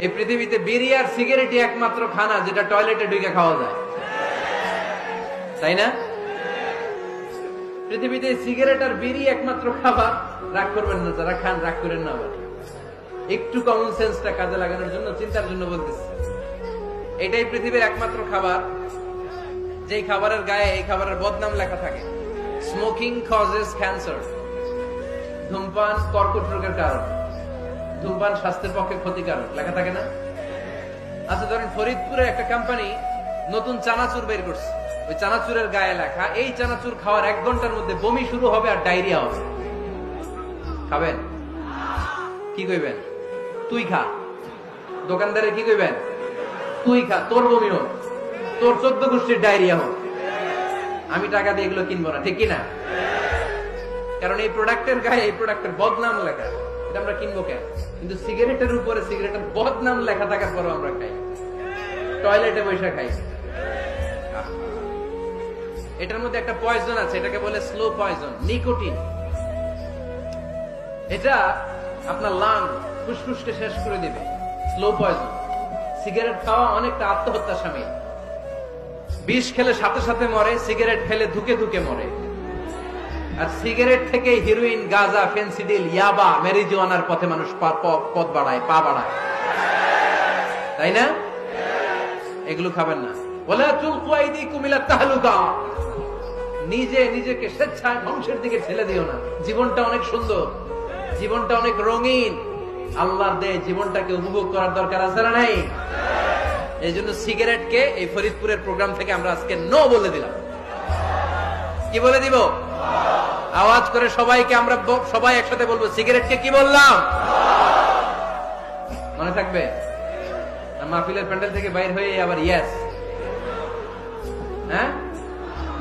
এই পৃথিবীতে বিড়ি আর সিগারেটই একমাত্র খানা যেটা টয়লেটে ঢুকে খাওয়া যায়, তাই না? পৃথিবীতে সিগারেট আর বিড়ি একমাত্র খাবার। রাগ করবেন না, যারা খান রাগ করেন না। আবার একটু কমন সেন্সটা কাজে লাগানোর জন্য, চিন্তার জন্য বলতেছি। এটাই পৃথিবীর একমাত্র খাবার যেই খাবারের গায়ে এই খাবারের বদনাম লেখা থাকে, স্মোকিং কজেস ক্যান্সার। ধূমপান কর্কট রোগের কারণ, ধূমপান স্বাস্থ্যের পক্ষে ক্ষতিকারক লেখা থাকে না? আচ্ছা ধরেন ফরিদপুরের একটা কোম্পানি নতুন চানাচুর বের করছে, ওই চানাচুরের গায়ে লেখা এই চানাচুর খাওয়ার 1 ঘন্টার মধ্যে বমি শুরু হবে আর ডায়রিয়া হবে। খাবেন? কি কইবেন? তুই খা। দোকানদারে কি কইবেন? তুই খা, তোর বমি হোক, তোর 14 গোষ্ঠীর ডায়রিয়া হোক, আমি টাকা দিয়ে এগুলো কিনবো না, ঠিক কিনা? কারণ এই প্রোডাক্টের গায়ে এই প্রোডাক্টের বদনাম লেখা, এটা আমরা কিনবো কেন? কিন্তু সিগারেটের উপরে সিগারেটের বদনাম লেখা থাকার পরও আমরা খাই, টয়লেটে বসে খাই। এটার মধ্যে একটা পয়জন আছে, এটাকে বলে স্লো পয়জন, নিকোটিন। এটা আপনার লাং ফুসফুসকে শেষ করে দিবে, স্লো পয়জন। সিগারেট খাওয়া অনেকটা আত্মহত্যা শামিল। বিষ খেলে সাথে সাথে মরে, সিগারেট খেলে ধুকে ধুকে মরে। আর সিগারেট থেকে হিরোইন, গাঁজা, ফেন্সিডিল, ইয়াবা, মেরিজুয়ানার পথে মানুষ পথ বাড়ায়, পা বাড়ায়, তাই না? এগুলো খাবেন না। ওয়ালা তুলকু আইদিকুম ইলা তাহলুকা, নিজে নিজেকে স্বেচ্ছায় ধ্বংসের দিকে ঠেলে দিও না। জীবনটা অনেক সুন্দর, জীবনটা অনেক রঙিন, আল্লাহর দেয় জীবনটাকে উপভোগ করার দরকার আছে না নাই? এই জন্য সিগারেটকে এই ফরিদপুরের প্রোগ্রাম থেকে আমরা আজকে নো বলে দিলাম। কি বলে দিব? আওয়াজ করে সবাইকে আমরা সবাই একসাথে বলবো, সিগারেটকে কি বললাম? মনে থাকবে? মাহফিলের প্যান্ডেল থেকে বাইর হয়ে আবার ইয়েস, হ্যাঁ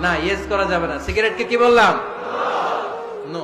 না, ইয়েস করা যাবে না। সিগারেটকে কি বললাম? নো।